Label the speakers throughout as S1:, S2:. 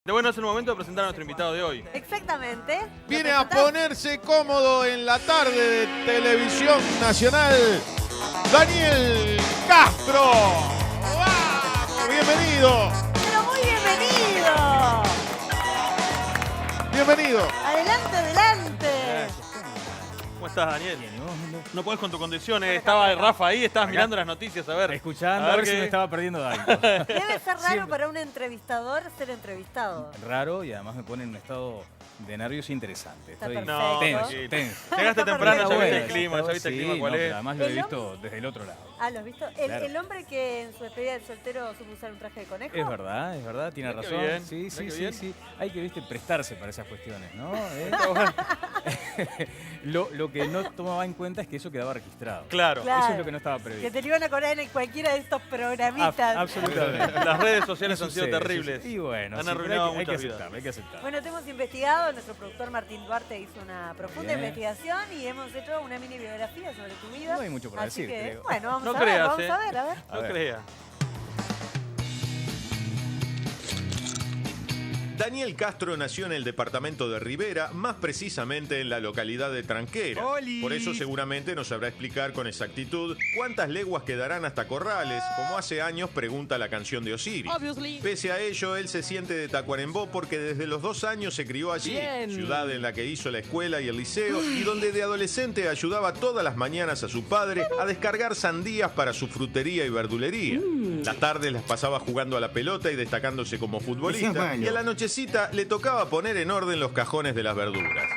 S1: Bueno, es el momento de presentar a nuestro invitado de hoy.
S2: Exactamente.
S3: Viene a ponerse cómodo en la tarde de Televisión Nacional, Daniel Castro. ¡Wow! Bienvenido.
S2: Pero muy bienvenido.
S3: Bienvenido.
S2: Adelante, adelante.
S1: ¿Cómo estás, Daniel?
S4: Bien, ¿y vos?
S1: No podés con tu condición. Estaba Rafa ahí, estabas mirando las noticias. A ver.
S4: Escuchando,
S1: A
S4: a
S1: ver
S4: ver si
S1: qué-
S4: me estaba perdiendo algo.
S2: Debe ser raro
S4: Siempre.
S2: para un entrevistador ser entrevistado.
S4: Raro y además me pone en un estado de nervios interesante.
S2: Está
S4: Estoy
S2: perfecto.
S4: tenso,
S1: tranquilo.
S4: tenso.
S1: Llegaste
S2: Está
S1: temprano, ya
S2: perfecto.
S1: viste
S4: Bueno,
S1: el clima, ya viste el
S4: sí,
S1: clima cuál
S4: no,
S1: es.
S4: pero además lo he
S2: El
S4: visto desde el otro lado.
S2: Ah, ¿lo has visto?
S4: Claro.
S2: El hombre que en su despedida del soltero supo usar un traje de conejo.
S4: Es verdad, tiene
S1: Mirá qué
S4: razón.
S1: bien,
S4: Sí,
S1: mirá
S4: sí,
S1: qué
S4: sí,
S1: bien.
S4: sí. Hay que, viste, prestarse para esas cuestiones, ¿no? Lo que no tomaba en cuenta es que eso quedaba registrado.
S1: Claro.
S2: Claro.
S4: Eso es lo que no estaba
S2: Que
S4: previsto.
S2: te lo iban a cobrar en cualquiera de estos programitas.
S4: Absolutamente.
S1: Las redes sociales han sido
S4: Sucede,
S1: terribles.
S4: sucede. Y bueno,
S1: Han
S4: sí, pero
S1: arruinado
S4: hay que
S1: muchas vidas.
S4: aceptarlo, hay que aceptarlo.
S2: Bueno, te hemos investigado, nuestro productor Martín Duarte hizo una profunda
S4: Bien.
S2: investigación y hemos hecho una mini biografía sobre tu vida.
S4: No hay mucho por
S2: Así
S4: decir,
S2: que,
S4: creo.
S2: bueno, vamos
S1: No
S2: a ver,
S1: creas,
S2: vamos a ver, a ver.
S4: A
S1: No
S4: ver.
S1: creas.
S5: Daniel Castro nació en el departamento de Rivera, más precisamente en la localidad de Tranquera. Por eso seguramente nos sabrá explicar con exactitud cuántas leguas quedarán hasta Corrales, como hace años pregunta la canción de Osiris. Pese a ello, él se siente de Tacuarembó porque desde los 2 años se crió allí, ciudad en la que hizo la escuela y el liceo y donde de adolescente ayudaba todas las mañanas a su padre a descargar sandías para su frutería y verdulería. Las tardes las pasaba jugando a la pelota y destacándose como futbolista, y a la nochecita le tocaba poner en orden los cajones de las verduras.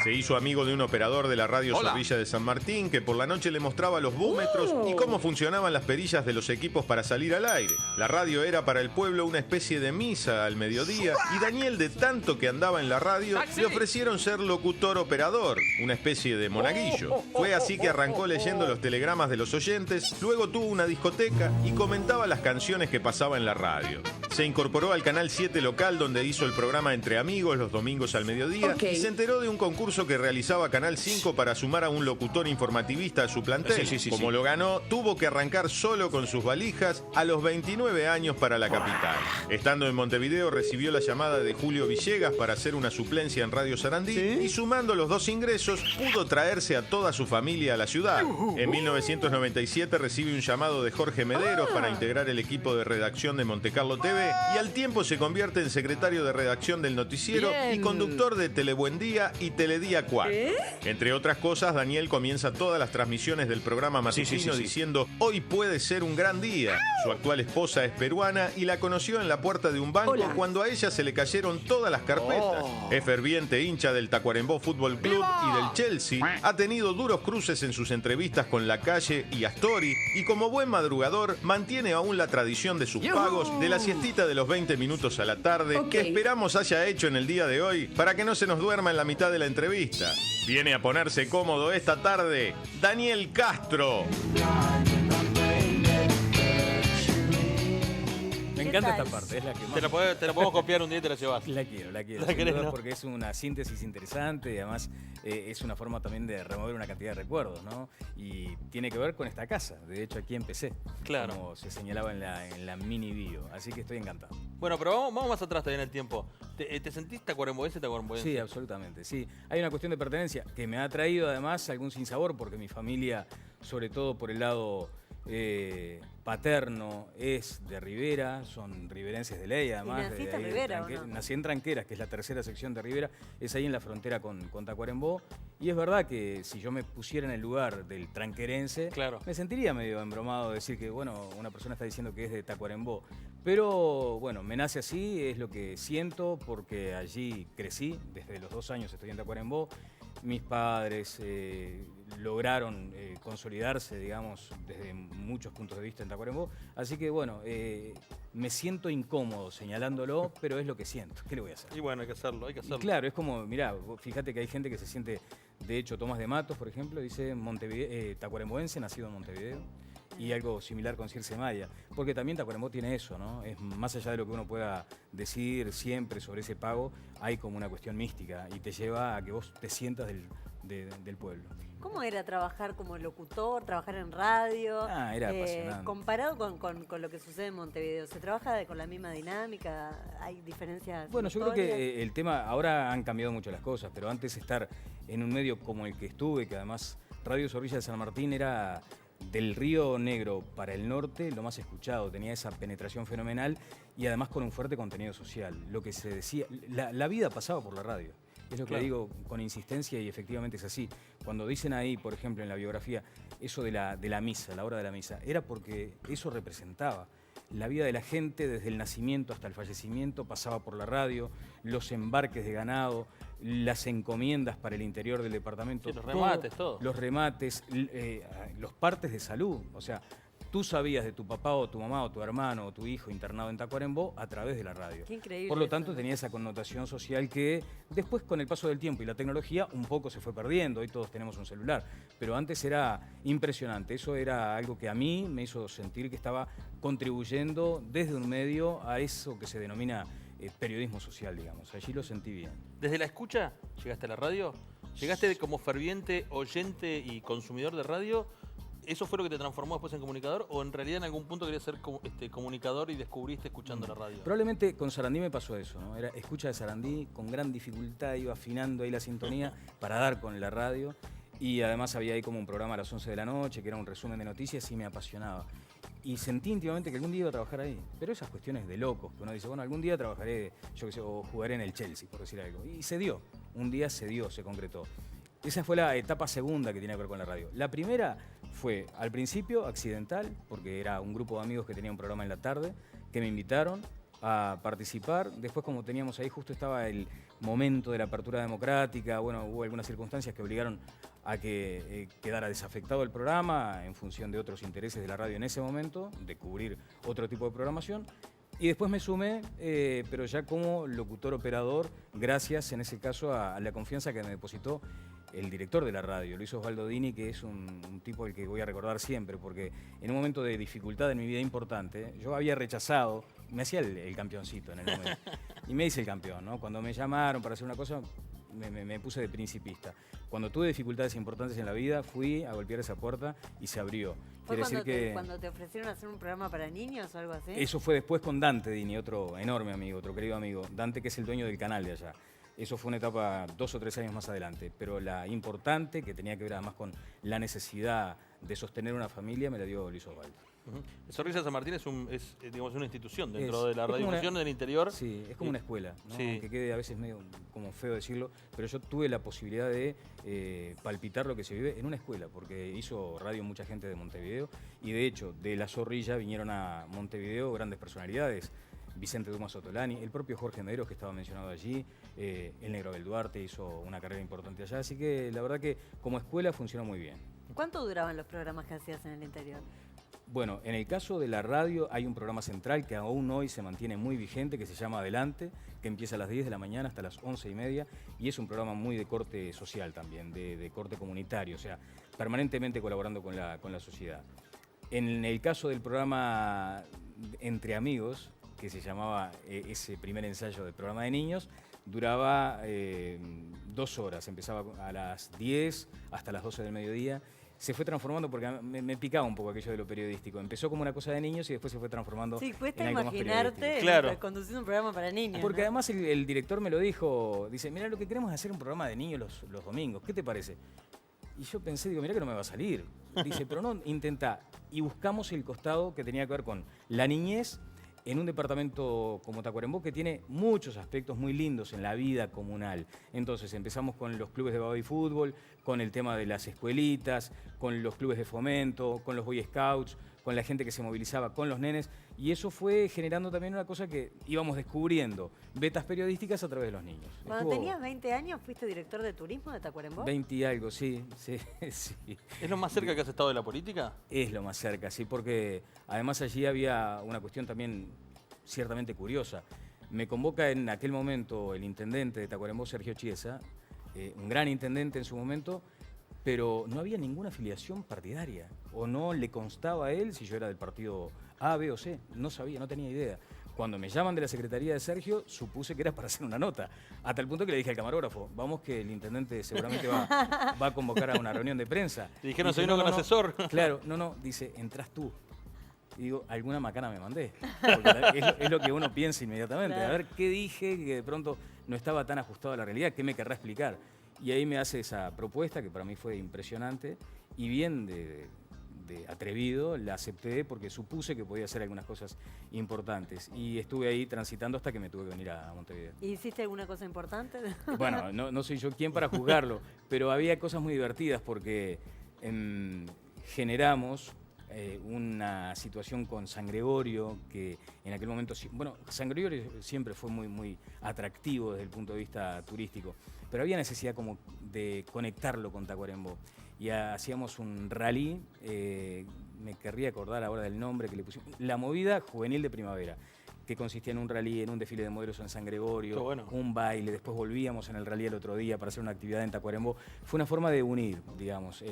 S5: Se hizo amigo de un operador de la radio Zorrilla de San Martín que por la noche le mostraba los búmetros y cómo funcionaban las perillas de los equipos para salir al aire. La radio era para el pueblo una especie de misa al mediodía y Daniel, de tanto que andaba en la radio, le ofrecieron ser locutor operador, una especie de monaguillo. Fue así que arrancó leyendo los telegramas de los oyentes, luego tuvo una discoteca y comentaba las canciones que pasaba en la radio. Se incorporó al Canal 7 local donde hizo el programa Entre Amigos los domingos al mediodía y se enteró de un concurso que realizaba Canal 5 para sumar a un locutor informativista a su plantel. Como lo ganó, tuvo que arrancar solo con sus valijas a los 29 años para la capital. Estando en Montevideo recibió la llamada de Julio Villegas para hacer una suplencia en Radio Sarandí y sumando los 2 ingresos pudo traerse a toda su familia a la ciudad. En 1997 recibe un llamado de Jorge Mederos para integrar el equipo de redacción de Montecarlo TV y al tiempo se convierte en secretario de redacción del noticiero y conductor de Telebuendía y Teledía 4. Entre otras cosas, Daniel comienza todas las transmisiones del programa matutino diciendo: hoy puede ser un gran día. Su actual esposa es peruana y la conoció en la puerta de un banco cuando a ella se le cayeron todas las carpetas. Es ferviente hincha del Tacuarembó Fútbol Club y del Chelsea. Ha tenido duros cruces en sus entrevistas con La Calle y Astori y como buen madrugador mantiene aún la tradición de sus pagos de la siestita de los 20 minutos a la tarde que esperamos haya hecho en el día de hoy para que no se nos duerma en la mitad de la entrevista. Viene a ponerse cómodo esta tarde Daniel Castro.
S4: Me encanta esta parte, es la que más...
S1: Te la podemos copiar un día y te la llevas.
S4: La quiero,
S1: ¿La
S4: sin
S1: querés,
S4: duda,
S1: no?
S4: porque es una síntesis interesante y además es una forma también de remover una cantidad de recuerdos, ¿no? Y tiene que ver con esta casa, de hecho aquí empecé,
S1: Claro.
S4: como se señalaba en la mini bio, así que estoy encantado.
S1: Bueno, pero vamos más atrás todavía en el tiempo. ¿Te sentís tacuaremboense?
S4: Sí, absolutamente, sí. Hay una cuestión de pertenencia que me ha traído además algún sinsabor porque mi familia, sobre todo por el lado paterno, es de Rivera, son riverenses de ley además.
S2: naciste
S4: de ahí
S2: en
S4: de
S2: Rivera, ¿o
S4: Tranque-
S2: no?
S4: Nací en Tranqueras, que es la tercera sección de Rivera, es ahí en la frontera con Tacuarembó. Y es verdad que si yo me pusiera en el lugar del tranquerense,
S1: Claro.
S4: me sentiría medio embromado decir que, bueno, una persona está diciendo que es de Tacuarembó. Pero, bueno, me nace así, es lo que siento, porque allí crecí, desde los 2 años estoy en Tacuarembó. Mis padres lograron consolidarse, digamos, desde muchos puntos de vista en Tacuarembó. Así que, bueno, me siento incómodo señalándolo, pero es lo que siento. ¿Qué le voy a hacer?
S1: Y bueno, hay que hacerlo, hay que
S4: Y
S1: hacerlo.
S4: claro, es como, mirá, vos fíjate que hay gente que se siente, de hecho, Tomás de Matos, por ejemplo, dice Tacuaremboense, nacido en Montevideo. y algo similar con Circe Maya, porque también Tacuarembó tiene eso, ¿no? Es más allá de lo que uno pueda decir siempre sobre ese pago, hay como una cuestión mística y te lleva a que vos te sientas del pueblo.
S2: ¿Cómo era trabajar como locutor, trabajar en radio?
S4: Era apasionante.
S2: Comparado con lo que sucede en Montevideo, ¿se trabaja con la misma dinámica? ¿Hay diferencias?
S4: Bueno, yo creo que el tema, ahora han cambiado mucho las cosas, pero antes estar en un medio como el que estuve, que además Radio Zorrilla de San Martín era del Río Negro para el norte lo más escuchado, tenía esa penetración fenomenal y además con un fuerte contenido social. Lo que se decía, la vida pasaba por la radio. Es lo que digo con insistencia y efectivamente es así. Cuando dicen ahí, por ejemplo, en la biografía, eso de la misa, la hora de la misa, era porque eso representaba. La vida de la gente desde el nacimiento hasta el fallecimiento pasaba por la radio, los embarques de ganado, las encomiendas para el interior del departamento.
S1: Sí, los remates, todo.
S4: Los remates, los partes de salud. O sea, tú sabías de tu papá o tu mamá o tu hermano o tu hijo internado en Tacuarembó a través de la radio.
S2: Qué increíble.
S4: Por lo tanto, tenía esa connotación social que después, con el paso del tiempo y la tecnología, un poco se fue perdiendo. Hoy todos tenemos un celular. Pero antes era impresionante. Eso era algo que a mí me hizo sentir que estaba contribuyendo desde un medio a eso que se denomina periodismo social, digamos. Allí lo sentí bien.
S1: ¿Desde la escucha llegaste a la radio? ¿Llegaste como ferviente oyente y consumidor de radio? ¿Eso fue lo que te transformó después en comunicador? ¿O en realidad en algún punto querías ser comunicador y descubriste escuchando la radio?
S4: Probablemente con Sarandí me pasó eso, ¿no? Era escucha de Sarandí, con gran dificultad iba afinando ahí la sintonía para dar con la radio. Y además había ahí como un programa a las 11 de la noche, que era un resumen de noticias y me apasionaba. Y sentí íntimamente que algún día iba a trabajar ahí. Pero esas cuestiones de locos, que uno dice, bueno, algún día trabajaré, yo qué sé, o jugaré en el Chelsea, por decir algo. Y se dio, un día se dio, se concretó. Esa fue la etapa segunda que tenía que ver con la radio. La primera fue, al principio, accidental, porque era un grupo de amigos que tenía un programa en la tarde, que me invitaron a participar. Después, como teníamos ahí, justo estaba el momento de la apertura democrática, bueno, hubo algunas circunstancias que obligaron a que quedara desafectado el programa en función de otros intereses de la radio en ese momento, de cubrir otro tipo de programación. Y después me sumé, pero ya como locutor operador, gracias en ese caso a la confianza que me depositó el director de la radio, Luis Osvaldo Dini, que es un tipo al que voy a recordar siempre, porque en un momento de dificultad en mi vida importante, yo había rechazado, me hacía el campeoncito en el momento, y me hice el campeón, ¿no? Cuando me llamaron para hacer una cosa, me puse de principista. Cuando tuve dificultades importantes en la vida, fui a golpear esa puerta y se abrió.
S2: ¿Fue cuando te ofrecieron hacer un programa para niños o algo así?
S4: Eso fue después con Dante Dini, otro enorme amigo, otro querido amigo. Dante, que es el dueño del canal de allá. Eso fue una etapa 2 o 3 años más adelante. Pero la importante, que tenía que ver además con la necesidad de sostener una familia, me la dio Luis Osvaldo.
S1: Zorrilla de San Martín es digamos, una institución dentro de la radiodifusión del interior.
S4: Sí, es como una escuela, ¿no?
S1: Sí.
S4: Aunque quede a veces medio como feo decirlo, pero yo tuve la posibilidad de palpitar lo que se vive en una escuela, porque hizo radio mucha gente de Montevideo y de hecho de La Zorrilla vinieron a Montevideo grandes personalidades. Vicente Dumas Ottolani, el propio Jorge Medeiros, que estaba mencionado allí, el Negro Abel Duarte hizo una carrera importante allá, así que la verdad que como escuela funcionó muy bien.
S2: ¿Cuánto duraban los programas que hacías en el interior?
S4: Bueno, en el caso de la radio hay un programa central que aún hoy se mantiene muy vigente, que se llama Adelante, que empieza a las 10 de la mañana hasta las 11:30, y es un programa muy de corte social también, de corte comunitario, o sea, permanentemente colaborando con la sociedad. En el caso del programa Entre Amigos, que se llamaba ese primer ensayo del programa de niños, duraba 2 horas, empezaba a las 10 hasta las 12 del mediodía. Se fue transformando porque me picaba un poco aquello de lo periodístico. Empezó como una cosa de niños y después se fue transformando
S2: sí, cuesta
S4: en algo más
S2: imaginarte
S4: periodístico.
S2: conduciendo un programa para niños.
S4: Porque
S2: ¿no?
S4: además el director me lo dijo, dice, mira, lo que queremos es hacer un programa de niños los domingos, ¿qué te parece? Y yo pensé, digo, mira que no me va a salir. Dice, pero no, intenta. Y buscamos el costado que tenía que ver con la niñez en un departamento como Tacuarembó, que tiene muchos aspectos muy lindos en la vida comunal. Entonces empezamos con los clubes de baby fútbol, con el tema de las escuelitas, con los clubes de fomento, con los Boy Scouts, con la gente que se movilizaba, con los nenes, y eso fue generando también una cosa que íbamos descubriendo, vetas periodísticas a través de los niños.
S2: Cuando tenías 20 años, ¿fuiste director de turismo de Tacuarembó?
S4: 20 y algo, sí.
S1: ¿Es lo más cerca que has estado de la política?
S4: Es lo más cerca, sí, porque además allí había una cuestión también ciertamente curiosa. Me convoca en aquel momento el intendente de Tacuarembó, Sergio Chiesa, un gran intendente en su momento, pero no había ninguna afiliación partidaria. O no le constaba a él si yo era del partido A, B o C. No sabía, no tenía idea. Cuando me llaman de la secretaría de Sergio, supuse que era para hacer una nota. Hasta el punto que le dije al camarógrafo, vamos que el intendente seguramente va a convocar a una reunión de prensa.
S1: Te dijeron,
S4: Dice,
S1: se vino con asesor.
S4: Claro, dice, entras tú. Y digo, alguna macana me mandé. Porque es lo que uno piensa inmediatamente.
S2: Claro.
S4: A ver qué dije que de pronto no estaba tan ajustado a la realidad, qué me querrá explicar. Y ahí me hace esa propuesta que para mí fue impresionante y bien de atrevido, la acepté porque supuse que podía hacer algunas cosas importantes. Y estuve ahí transitando hasta que me tuve que venir a Montevideo.
S2: ¿Y hiciste alguna cosa importante?
S4: Bueno, no soy yo quien para juzgarlo, pero había cosas muy divertidas porque generamos una situación con San Gregorio, que en aquel momento, bueno, San Gregorio siempre fue muy atractivo desde el punto de vista turístico, pero había necesidad como de conectarlo con Tacuarembó. Y hacíamos un rally, me querría acordar ahora del nombre que le pusimos, la movida juvenil de primavera, que consistía en un rally, en un desfile de modelos en San Gregorio,
S1: bueno.
S4: un baile, después volvíamos en el rally el otro día para hacer una actividad en Tacuarembó. Fue una forma de unir, digamos,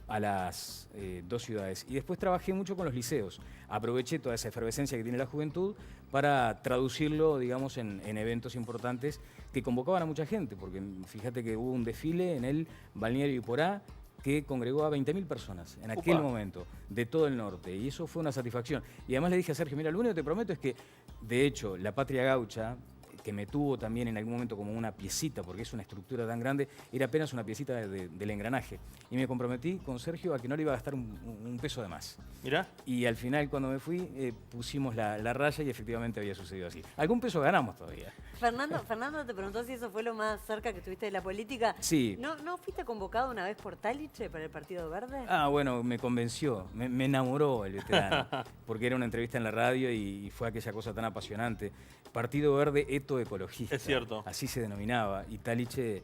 S4: a las dos ciudades. Y después trabajé mucho con los liceos. Aproveché toda esa efervescencia que tiene la juventud para traducirlo, digamos, en eventos importantes que convocaban a mucha gente, porque fíjate que hubo un desfile en el balneario Iporá que congregó a 20.000 personas en aquel momento, de todo el norte, y eso fue una satisfacción. Y además le dije a Sergio, mira, lo único que te prometo es que, de hecho, la Patria Gaucha, que me tuvo también en algún momento como una piecita, porque es una estructura tan grande, era apenas una piecita del engranaje. Y me comprometí con Sergio a que no le iba a gastar un peso de más.
S1: Mirá.
S4: Y al final, cuando me fui, pusimos la raya y efectivamente había sucedido así. Algún peso ganamos todavía.
S2: Fernando te preguntó si eso fue lo más cerca que estuviste de la política.
S4: Sí.
S2: ¿No fuiste convocado una vez por Taliche para el Partido Verde?
S4: Ah, bueno, me convenció, me enamoró el veterano, porque era una entrevista en la radio y fue aquella cosa tan apasionante. Partido Verde Ecologista.
S1: Es cierto.
S4: Así se denominaba. Y Taliche,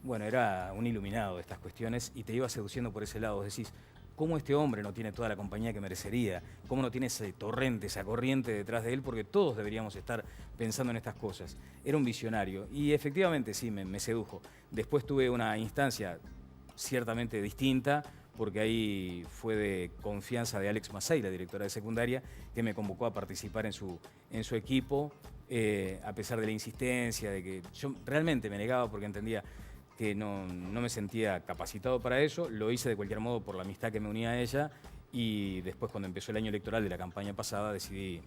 S4: bueno, era un iluminado de estas cuestiones y te iba seduciendo por ese lado. Vos decís, ¿cómo este hombre no tiene toda la compañía que merecería? ¿Cómo no tiene ese torrente, esa corriente detrás de él? Porque todos deberíamos estar pensando en estas cosas. Era un visionario y efectivamente sí, me sedujo. Después tuve una instancia ciertamente distinta, porque ahí fue de confianza de Alex Masay, la directora de secundaria, que me convocó a participar en su equipo, a pesar de la insistencia, de que yo realmente me negaba porque entendía que no me sentía capacitado para eso. Lo hice de cualquier modo por la amistad que me unía a ella y después, cuando empezó el año electoral de la campaña pasada, decidí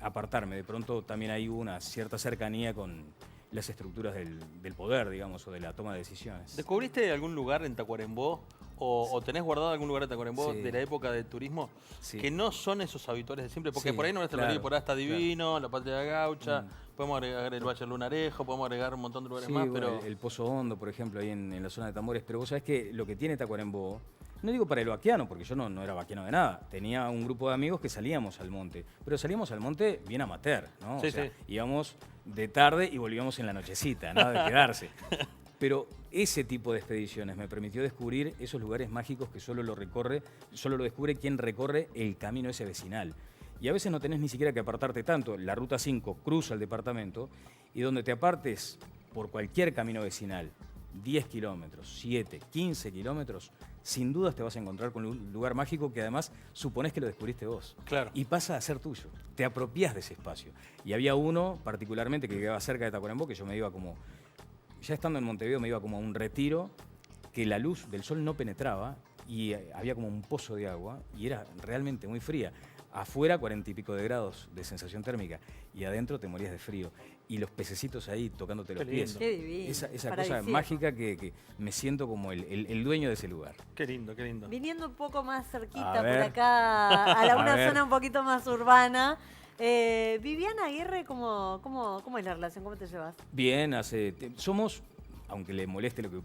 S4: apartarme. De pronto también ahí hubo una cierta cercanía con las estructuras del poder, digamos, o de la toma de decisiones.
S1: ¿Descubriste algún lugar en Tacuarembó o tenés guardado algún lugar en Tacuarembó
S4: Sí.
S1: de la época del turismo
S4: Sí.
S1: que no son esos habituales de siempre? Porque
S4: Sí,
S1: por ahí nuestra
S4: claro,
S1: Bahía por ahí está divino, la Patria Gaucha, podemos agregar el Valle del Lunarejo, podemos agregar un montón de lugares
S4: Sí,
S1: más,
S4: bueno,
S1: pero...
S4: el Pozo Hondo, por ejemplo, ahí en la zona de Tambores. Pero vos sabés que lo que tiene Tacuarembó, no digo para el vaquiano, porque yo no era vaquiano de nada. Tenía un grupo de amigos que salíamos al monte. Pero salíamos al monte bien amateur, ¿no?
S1: Sí,
S4: o sea,
S1: sí.
S4: íbamos de tarde y volvíamos en la nochecita, nada de quedarse. Pero ese tipo de expediciones me permitió descubrir esos lugares mágicos que solo lo descubre quien recorre el camino ese vecinal. Y a veces no tenés ni siquiera que apartarte tanto. La Ruta 5 cruza el departamento y donde te apartes por cualquier camino vecinal, 10 kilómetros, 7, 15 kilómetros, sin dudas te vas a encontrar con un lugar mágico que además suponés que lo descubriste vos.
S1: Claro.
S4: Y pasa a ser tuyo. Te apropiás de ese espacio. Y había uno particularmente que quedaba cerca de Tacuarembó, que yo me iba como... Ya estando en Montevideo me iba como a un retiro que la luz del sol no penetraba y había como un pozo de agua y era realmente muy fría. Afuera 40 y pico de grados de sensación térmica y adentro te morías de frío. Y los pececitos ahí tocándote los
S1: Qué
S4: pies.
S1: lindo.
S2: Qué divino.
S4: Esa cosa
S2: paradisíaco.
S4: mágica que me siento como el dueño de ese lugar.
S1: Qué lindo, qué lindo.
S2: Viniendo un poco más cerquita
S4: A ver.
S2: por acá, a
S4: A
S2: una
S4: ver.
S2: zona un poquito más urbana. Viviana Aguirre, ¿cómo es la relación? ¿Cómo te llevas?
S4: Bien, somos, aunque le moleste lo que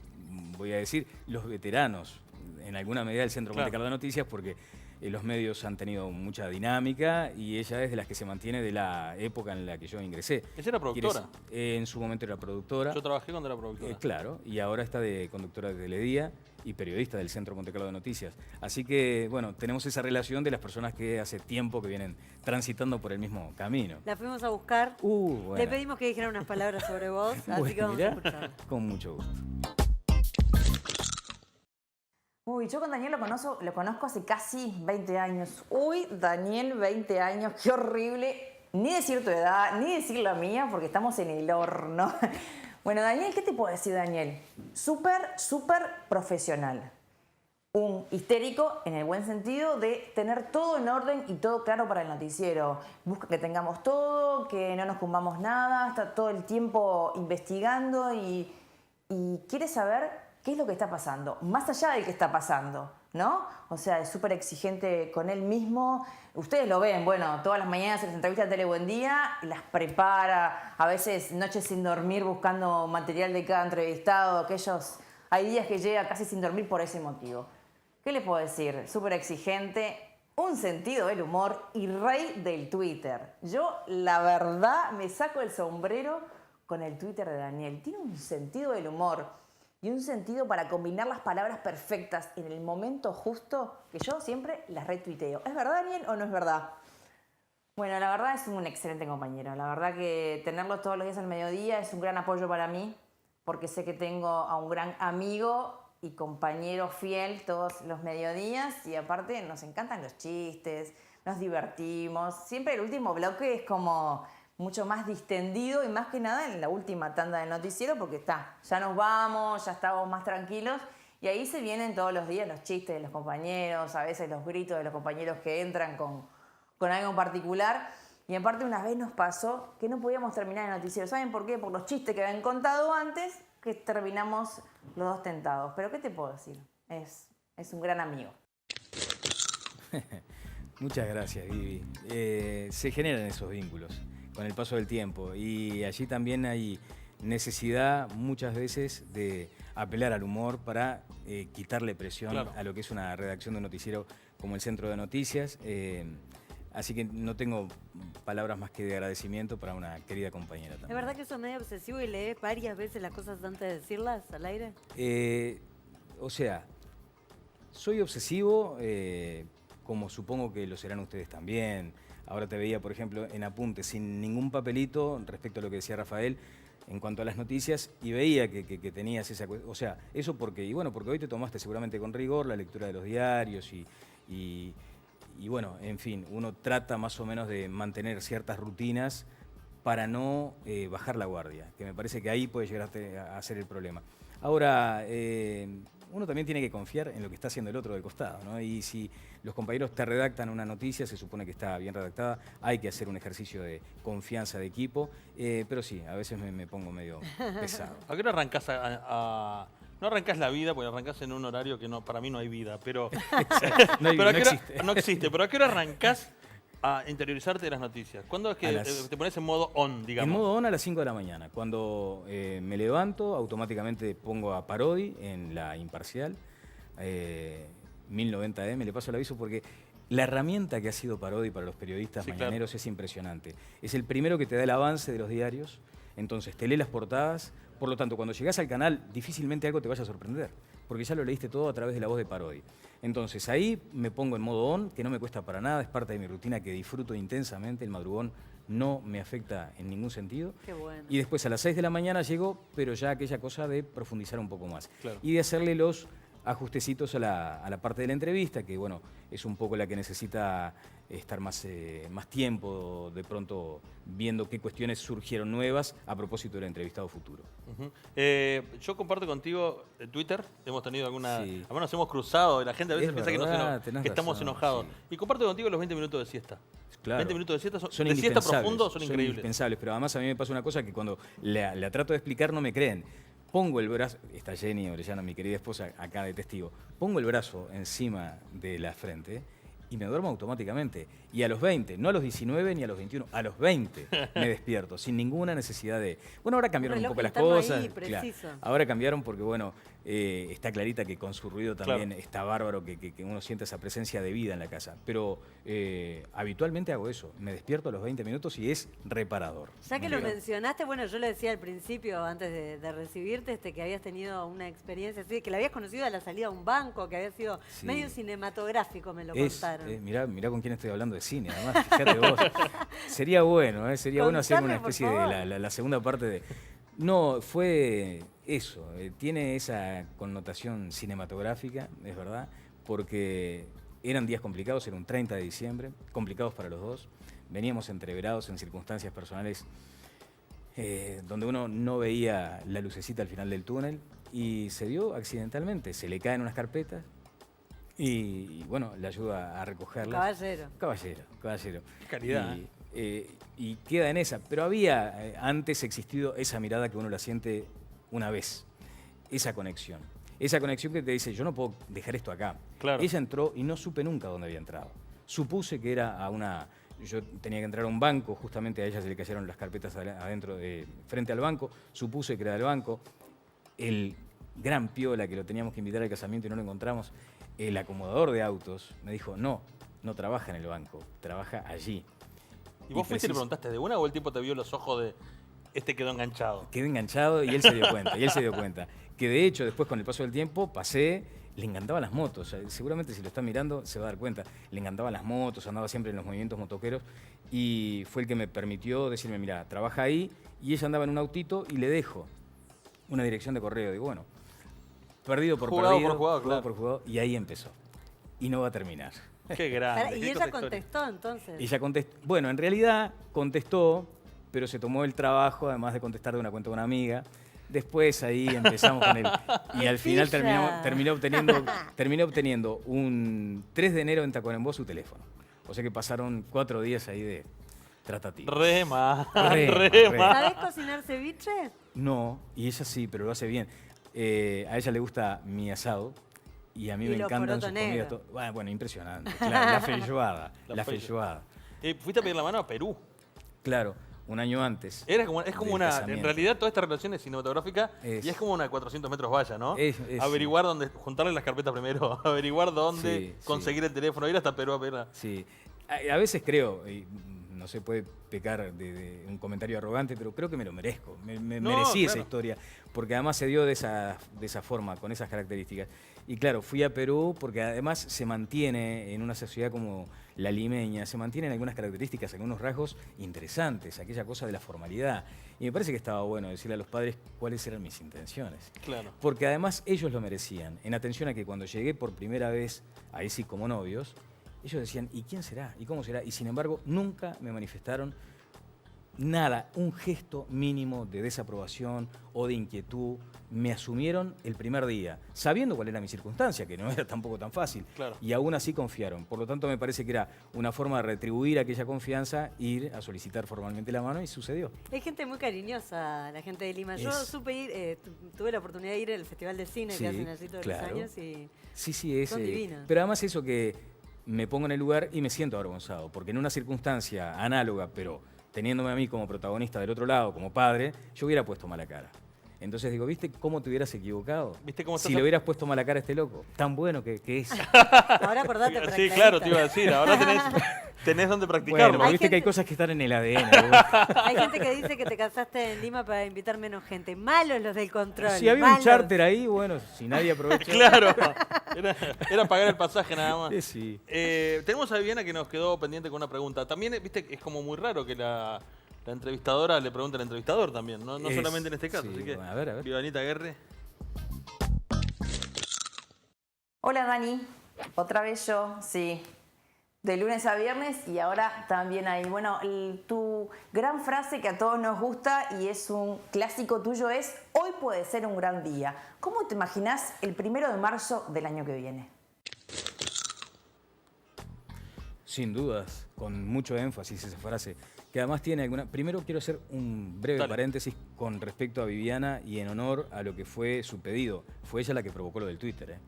S4: voy a decir, los veteranos, en alguna medida, del Centro
S1: Claro.
S4: Monte Carlo de Noticias, porque los medios han tenido mucha dinámica y ella es de las que se mantiene de la época en la que yo ingresé.
S1: Ella era productora.
S4: En su momento era productora.
S1: Yo trabajé cuando era productora.
S4: Claro, y ahora está de conductora de Teledía y periodista del Centro Monte Carlo de Noticias. Así que, bueno, tenemos esa relación de las personas que hace tiempo que vienen transitando por el mismo camino.
S2: La fuimos a buscar.
S4: Bueno.
S2: Le pedimos que dijera unas palabras sobre vos, así
S4: Bueno,
S2: que vamos
S4: mirá,
S2: a escuchar.
S4: con mucho gusto.
S6: Uy, yo con Daniel lo conozco hace casi 20 años. Uy, Daniel, 20 años, qué horrible. Ni decir tu edad, ni decir la mía, porque estamos en el horno. Bueno, Daniel, ¿qué te puedo decir, Daniel? Súper profesional. Un histérico en el buen sentido de tener todo en orden y todo claro para el noticiero. Busca que tengamos todo, que no nos cumbamos nada, está todo el tiempo investigando y quiere saber qué es lo que está pasando, más allá de qué está pasando, ¿no? O sea, es súper exigente con él mismo. Ustedes lo ven, bueno, todas las mañanas en las entrevistas de Tele Buen Día, las prepara, a veces noches sin dormir buscando material de cada entrevistado, hay días que llega casi sin dormir por ese motivo. ¿Qué les puedo decir? Súper exigente, un sentido del humor y rey del Twitter. Yo, la verdad, me saco el sombrero con el Twitter de Daniel. Tiene un sentido del humor y un sentido para combinar las palabras perfectas en el momento justo que yo siempre las retuiteo. ¿Es verdad, Daniel, o no es verdad? Bueno, la verdad es un excelente compañero. La verdad que tenerlo todos los días al mediodía es un gran apoyo para mí porque sé que tengo a un gran amigo y compañero fiel todos los mediodías y aparte nos encantan los chistes, nos divertimos. Siempre el último bloque es como mucho más distendido y más que nada en la última tanda del noticiero porque ya nos vamos, ya estamos más tranquilos y ahí se vienen todos los días los chistes de los compañeros, a veces los gritos de los compañeros que entran con algo en particular. Y aparte una vez nos pasó que no podíamos terminar el noticiero. ¿Saben por qué? Por los chistes que habían contado antes, que terminamos los dos tentados. Pero ¿qué te puedo decir? Es un gran amigo.
S4: Muchas gracias, Vivi. Se generan esos vínculos con el paso del tiempo y allí también hay necesidad muchas veces de apelar al humor para quitarle presión a lo que es una redacción de un noticiero como el Centro de Noticias. Así que no tengo palabras más que de agradecimiento para una querida compañera también.
S2: ¿Es verdad que sos medio obsesivo y lees varias veces las cosas antes de decirlas al aire?
S4: O sea, soy obsesivo, como supongo que lo serán ustedes también. Ahora te veía, por ejemplo, en apuntes, sin ningún papelito respecto a lo que decía Rafael en cuanto a las noticias, y veía que tenías esa cuestión. O sea, eso porque hoy te tomaste seguramente con rigor la lectura de los diarios y bueno, en fin, uno trata más o menos de mantener ciertas rutinas para no bajar la guardia, que me parece que ahí puede llegar a ser el problema. Ahora, uno también tiene que confiar en lo que está haciendo el otro del costado, ¿no? Y si los compañeros te redactan una noticia, se supone que está bien redactada, hay que hacer un ejercicio de confianza de equipo, pero sí, a veces me pongo medio pesado.
S1: ¿A qué hora arrancás no arrancás la vida, porque arrancás en un horario que para mí no hay vida, pero...
S4: no existe.
S1: No existe, pero ¿a qué hora arrancás a interiorizarte de las noticias? ¿Cuándo es que te pones en modo on, digamos?
S4: En modo on a las 5 de la mañana. Cuando me levanto, automáticamente pongo a Parodi en La Imparcial, 1090M, le paso el aviso porque la herramienta que ha sido Parodi para los periodistas mañaneros es impresionante. Es el primero que te da el avance de los diarios, entonces te lee las portadas. Por lo tanto, cuando llegás al canal, difícilmente algo te vaya a sorprender, porque ya lo leíste todo a través de la voz de Parodi. Entonces, ahí me pongo en modo on, que no me cuesta para nada, es parte de mi rutina que disfruto intensamente, el madrugón no me afecta en ningún sentido.
S2: Qué bueno.
S4: Y después a las 6 de la mañana llego, pero ya aquella cosa de profundizar un poco más.
S1: Claro.
S4: Y de hacerle los ajustecitos a la parte de la entrevista, que bueno, es un poco la que necesita estar más tiempo, de pronto viendo qué cuestiones surgieron nuevas a propósito del entrevistado futuro.
S1: Yo comparto contigo Twitter, hemos tenido alguna...
S4: Sí.
S1: Además nos hemos cruzado y la gente a veces
S4: Es
S1: piensa
S4: verdad,
S1: que estamos
S4: razón,
S1: enojados.
S4: sí.
S1: Y comparto contigo los 20 minutos de siesta.
S4: Claro.
S1: 20 minutos de siesta
S4: Son
S1: de siesta
S4: indispensables,
S1: profundo son increíbles.
S4: indispensables, pero además a mí me pasa una cosa que cuando la trato de explicar no me creen. Pongo el brazo, está Jenny Orellana, mi querida esposa, acá de testigo, pongo el brazo encima de la frente y me duermo automáticamente. Y a los 20, no a los 19 ni a los 21, a los 20 me despierto, sin ninguna necesidad de... Bueno, ahora cambiaron un poco las cosas.
S2: Ahí, preciso.
S4: Ahora cambiaron porque, bueno, está Clarita que con su ruido también está bárbaro, que uno siente esa presencia de vida en la casa. Pero habitualmente hago eso, me despierto a los 20 minutos y es reparador.
S2: Ya que lo mencionaste, bueno, yo le decía al principio, antes de recibirte, que habías tenido una experiencia así, que la habías conocido a la salida de un banco, que había sido medio cinematográfico, me lo contaron.
S4: Mirá con quién estoy hablando de cine, además, fíjate vos. Sería bueno, sería bueno hacer una especie de la segunda parte de... No, fue eso. Tiene esa connotación cinematográfica, es verdad, porque eran días complicados, era un 30 de diciembre, complicados para los dos. Veníamos entreverados en circunstancias personales donde uno no veía la lucecita al final del túnel y se dio accidentalmente. Se le caen unas carpetas y bueno, le ayuda a recogerlas. Caballero.
S1: Calidad.
S4: Y queda en esa. Pero había antes existido esa mirada que uno la siente una vez, esa conexión. Esa conexión que te dice, yo no puedo dejar esto acá.
S1: Claro.
S4: Ella entró y no supe nunca dónde había entrado. Supuse que era a una... Yo tenía que entrar a un banco, justamente a ella se le cayeron las carpetas adentro, frente al banco. Supuse que era del banco. El gran piola que lo teníamos que invitar al casamiento y no lo encontramos, el acomodador de autos, me dijo, no trabaja en el banco, trabaja allí.
S1: ¿Y vos fuiste y le preguntaste de una o el tipo te vio los ojos de este quedó enganchado?
S4: Quedé enganchado y él se dio cuenta. Que de hecho, después con el paso del tiempo, le encantaban las motos. Seguramente si lo está mirando se va a dar cuenta. Le encantaban las motos, andaba siempre en los movimientos motoqueros y fue el que me permitió decirme, mira, trabaja ahí. Y ella andaba en un autito y le dejo una dirección de correo. Digo, bueno, perdido por perdido,
S1: jugado
S4: por jugado, y ahí empezó. Y no va a terminar.
S1: Qué grande.
S2: Y ella contestó entonces.
S4: Ella contestó, bueno, en realidad contestó, pero se tomó el trabajo, además de contestar de una cuenta de una amiga. Después ahí empezamos con él. Y al final terminé obteniendo un 3 de enero en Tacuarembó su teléfono. O sea que pasaron 4 días ahí de tratativas.
S1: Rema.
S2: ¿Sabés cocinar ceviche?
S4: No, y ella sí, pero lo hace bien. A ella le gusta mi asado. Y a mí me encantan sus comidas. Bueno, impresionante. Claro, la feijoada.
S1: Fuiste a pedir la mano a Perú.
S4: Claro, un año antes.
S1: Es como una. En realidad, toda esta relación es cinematográfica y es como una de 400 metros valla, ¿no? Averiguar dónde. Juntarle las carpetas primero, averiguar dónde conseguir el teléfono, ir hasta Perú a pedirla.
S4: Sí. A veces creo. No se puede pecar de un comentario arrogante, pero creo que me lo merezco. Merecí esa historia, porque además se dio de esa forma, con esas características. Y claro, fui a Perú porque además se mantiene en una sociedad como la limeña, se mantienen algunas características, algunos rasgos interesantes, aquella cosa de la formalidad. Y me parece que estaba bueno decirle a los padres cuáles eran mis intenciones.
S1: Claro.
S4: Porque además ellos lo merecían, en atención a que cuando llegué por primera vez, ahí sí como novios, ellos decían, ¿y quién será? ¿Y cómo será? Y sin embargo, nunca me manifestaron nada, un gesto mínimo de desaprobación o de inquietud. Me asumieron el primer día, sabiendo cuál era mi circunstancia, que no era tampoco tan fácil.
S1: Claro.
S4: Y aún así confiaron. Por lo tanto, me parece que era una forma de retribuir aquella confianza, ir a solicitar formalmente la mano y sucedió.
S2: Es gente muy cariñosa, la gente de Lima. Yo supe ir, tuve la oportunidad de ir al Festival de Cine que hacen allí todos los años y son divinos.
S4: Pero además eso que me pongo en el lugar y me siento avergonzado, porque en una circunstancia análoga, pero teniéndome a mí como protagonista del otro lado, como padre, yo hubiera puesto mala cara. Entonces digo, ¿viste cómo te hubieras equivocado?
S1: ¿Viste cómo
S4: si le hubieras puesto mala cara a este loco, tan bueno que es.
S2: Ahora acordate para
S1: sí, claro, te iba a decir, ahora tenés donde practicarlo.
S4: Bueno, viste que hay cosas que están en el ADN.
S2: Hay gente que dice que te casaste en Lima para invitar menos gente. Malos los del control.
S4: Si había un charter ahí, bueno, si nadie aprovecha.
S1: Claro, era pagar el pasaje nada más.
S4: Sí.
S1: Tenemos a Viviana que nos quedó pendiente con una pregunta. También, viste, es como muy raro que la entrevistadora le pregunte al entrevistador también, no solamente en este caso.
S4: Sí,
S1: así que,
S4: bueno, a ver.
S1: Vivanita Guerre.
S6: Hola Dani, otra vez yo, sí. De lunes a viernes y ahora también ahí. Bueno, tu gran frase que a todos nos gusta y es un clásico tuyo es, hoy puede ser un gran día. ¿Cómo te imaginás el 1 de marzo del año que viene?
S4: Sin dudas, con mucho énfasis esa frase, que además tiene alguna... Primero quiero hacer un breve paréntesis con respecto a Viviana y en honor a lo que fue su pedido. Fue ella la que provocó lo del Twitter, ¿eh?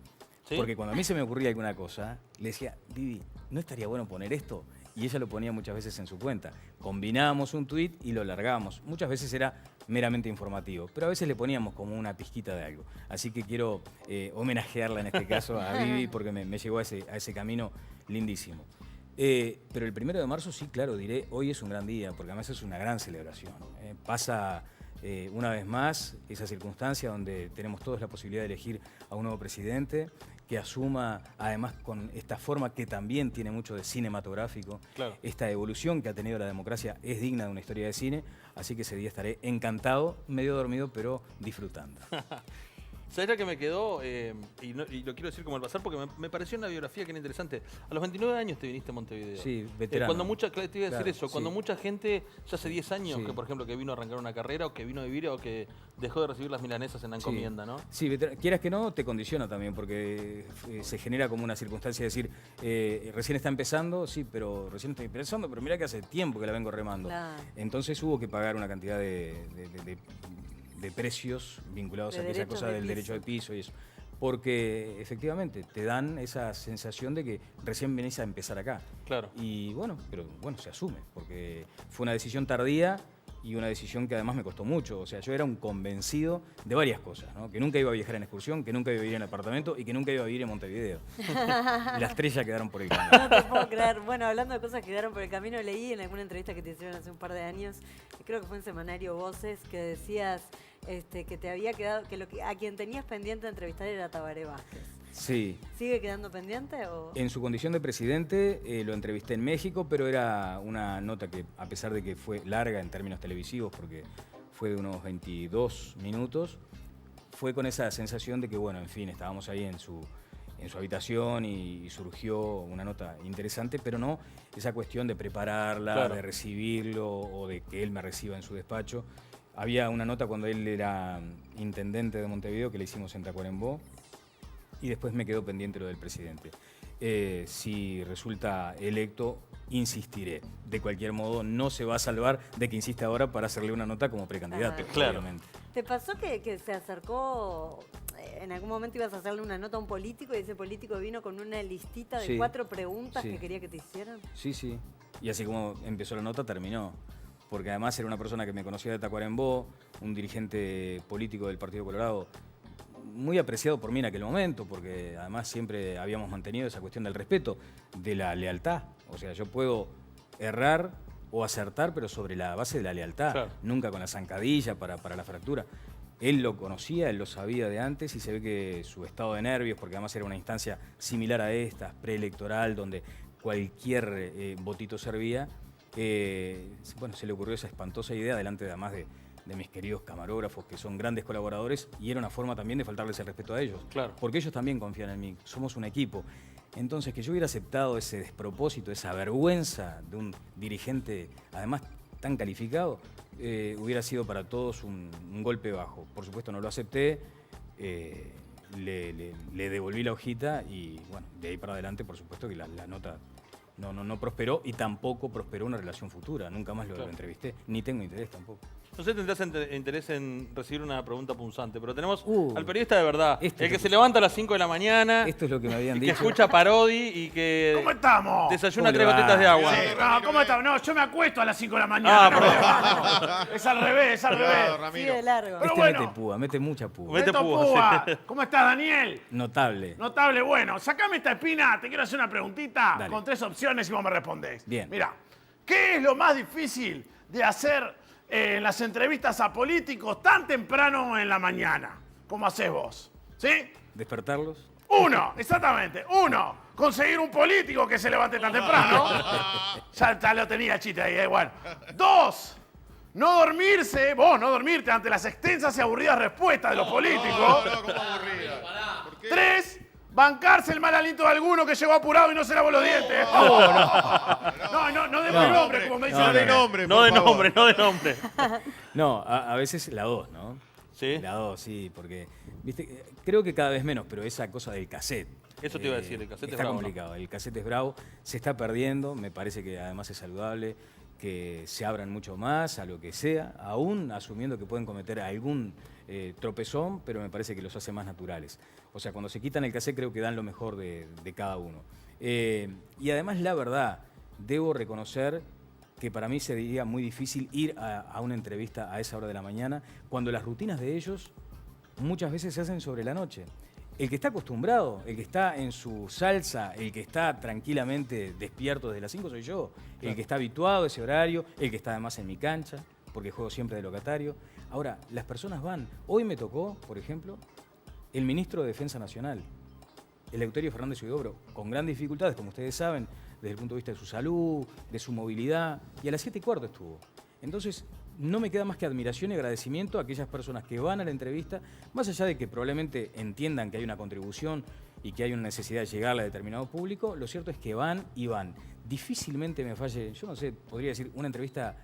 S4: ¿Sí? Porque cuando a mí se me ocurría alguna cosa, le decía, Vivi, ¿no estaría bueno poner esto? Y ella lo ponía muchas veces en su cuenta. Combinábamos un tweet y lo largábamos. Muchas veces era meramente informativo, pero a veces le poníamos como una pizquita de algo. Así que quiero homenajearla en este caso a Vivi porque me llevó a ese camino lindísimo. Pero el 1 de marzo sí, claro, diré, hoy es un gran día, porque además es una gran celebración. Pasa una vez más esa circunstancia donde tenemos todos la posibilidad de elegir a un nuevo presidente que asuma, además con esta forma que también tiene mucho de cinematográfico, esta evolución que ha tenido la democracia es digna de una historia de cine, Así que ese día estaré encantado, medio dormido, pero disfrutando.
S1: ¿Sabes lo que me quedó? Y lo quiero decir como al pasar porque me pareció una biografía que era interesante. A los 29 años te viniste a Montevideo.
S4: Sí, veterano.
S1: Te iba a decir eso. Cuando
S4: sí.
S1: mucha gente, ya hace 10 años,
S4: Sí.
S1: que por ejemplo que vino a arrancar una carrera o que vino a vivir o que dejó de recibir las milanesas en la encomienda, ¿no?
S4: Sí, quieras que no, te condiciona también, porque se genera como una circunstancia de decir, recién está empezando, sí, pero recién estoy empezando, pero mira que hace tiempo que la vengo remando.
S2: Claro.
S4: Entonces hubo que pagar una cantidad de precios vinculados a esa cosa del derecho de piso y eso. Porque efectivamente te dan esa sensación de que recién venís a empezar acá.
S1: Claro.
S4: Y bueno, pero bueno, se asume, porque fue una decisión tardía y una decisión que además me costó mucho. O sea, yo era un convencido de varias cosas, ¿no? Que nunca iba a viajar en excursión, que nunca iba a vivir en apartamento y que nunca iba a vivir en Montevideo. Y las tres ya quedaron por el camino.
S2: No te puedo creer. Bueno, hablando de cosas que quedaron por el camino, leí en alguna entrevista que te hicieron hace un par de años, creo que fue en Semanario Voces, que decías que te había quedado, a quien tenías pendiente de entrevistar era Tabaré Vázquez.
S4: Sí.
S2: ¿Sigue quedando pendiente? O?
S4: En su condición de presidente lo entrevisté en México, pero era una nota que, a pesar de que fue larga en términos televisivos, porque fue de unos 22 minutos, fue con esa sensación de que, bueno, en fin, estábamos ahí en su habitación y surgió una nota interesante, pero no esa cuestión de prepararla,
S1: claro,
S4: de recibirlo o de que él me reciba en su despacho. Había una nota cuando él era intendente de Montevideo que le hicimos en Tacuarembó y después me quedó pendiente lo del presidente. Si resulta electo, insistiré. De cualquier modo, no se va a salvar de que insiste ahora para hacerle una nota como precandidato,
S1: claro,
S4: obviamente.
S2: ¿Te pasó que se acercó, en algún momento ibas a hacerle una nota a un político y ese político vino con una listita de
S4: Sí,
S2: 4 preguntas
S4: sí.
S2: que quería que te hicieran?
S4: Sí, sí. Y así como empezó la nota, terminó. Porque además era una persona que me conocía de Tacuarembó, un dirigente político del Partido Colorado, muy apreciado por mí en aquel momento, porque además siempre habíamos mantenido esa cuestión del respeto, de la lealtad. O sea, yo puedo errar o acertar, pero sobre la base de la lealtad,
S1: claro,
S4: nunca con la zancadilla para la fractura. Él lo conocía, él lo sabía de antes y se ve que su estado de nervios, porque además era una instancia similar a esta, preelectoral, donde cualquier votito servía, bueno, se le ocurrió esa espantosa idea delante además de mis queridos camarógrafos, que son grandes colaboradores, y era una forma también de faltarles el respeto a ellos.
S1: claro.
S4: Porque ellos también confían en mí, somos un equipo. Entonces, que yo hubiera aceptado ese despropósito, esa vergüenza de un dirigente, además tan calificado, hubiera sido para todos un golpe bajo. Por supuesto no lo acepté, le devolví la hojita y bueno, de ahí para adelante por supuesto que la nota no prosperó y tampoco prosperó una relación futura. Nunca más lo entrevisté, ni tengo interés tampoco.
S1: No sé si tendrás interés en recibir una pregunta punzante, pero tenemos
S4: Uh,
S1: al periodista de verdad,
S4: esto
S1: el que
S4: es-
S1: se levanta a las 5 de la mañana,
S4: Esto es lo que me habían
S1: y que
S4: dicho.
S1: escucha Parodi y que
S3: ¿Cómo estamos?
S1: desayuna
S4: ¿Cómo
S1: 3
S4: le va?
S1: gotitas de agua.
S3: Sí, no, ¿cómo estamos? No, yo me acuesto a las 5 de la mañana.
S1: Ah,
S3: no,
S1: perdón.
S3: es al revés, es al
S5: Claro,
S3: revés.
S2: Sí,
S5: Ramiro.
S2: de largo.
S3: Pero
S4: Este
S3: bueno.
S4: mete púa, mete mucha púa.
S1: Mete
S3: Beto
S1: púa,
S3: Púa.
S1: sí.
S3: ¿Cómo estás, Daniel?
S4: Notable.
S3: Notable, bueno, sacame esta espina, te quiero hacer una preguntita
S4: Dale.
S3: con 3 opciones y vos me respondés.
S4: Bien.
S3: Mira, ¿qué es lo más difícil de hacer en las entrevistas a políticos tan temprano en la mañana? ¿Cómo haces vos? ¿Sí?
S4: ¿Despertarlos?
S3: Uno, exactamente, uno, conseguir un político que se levante tan temprano. Ya lo tenía chiste ahí, bueno. Dos, no dormirte ante las extensas y aburridas respuestas de los políticos.
S5: No, ¿cómo aburrida? ¿Por qué?
S3: Tres, bancarse el mal aliento de alguno que llegó apurado y no se lavó los dientes. No demos nombre, como me dice
S4: No,
S3: la
S5: de
S3: nena.
S5: nombre,
S1: No
S5: por
S1: de
S5: favor.
S1: nombre, no de nombre.
S4: No, a veces la 2, ¿no?
S1: ¿Sí?
S4: La 2, sí, porque, viste, creo que cada vez menos, pero esa cosa del cassette.
S1: Eso te iba a decir, el cassette es
S4: está
S1: bravo, ¿no?
S4: complicado, el cassette es bravo, se está perdiendo, me parece que además es saludable que se abran mucho más a lo que sea, aún asumiendo que pueden cometer algún tropezón, pero me parece que los hace más naturales. O sea, cuando se quitan el cassette creo que dan lo mejor de cada uno. Y además, la verdad, debo reconocer que para mí sería muy difícil ir a una entrevista a esa hora de la mañana, cuando las rutinas de ellos muchas veces se hacen sobre la noche. El que está acostumbrado, el que está en su salsa, el que está tranquilamente despierto desde las 5 soy yo, el que está habituado a ese horario, el que está además en mi cancha, porque juego siempre de locatario. Ahora, las personas van. Hoy me tocó, por ejemplo, el ministro de Defensa Nacional, Eleuterio Fernández Huidobro, con grandes dificultades, como ustedes saben, desde el punto de vista de su salud, de su movilidad, y a las 7:15 estuvo. Entonces, no me queda más que admiración y agradecimiento a aquellas personas que van a la entrevista, más allá de que probablemente entiendan que hay una contribución y que hay una necesidad de llegar a determinado público, lo cierto es que van y van. Difícilmente me falle, yo no sé, podría decir una entrevista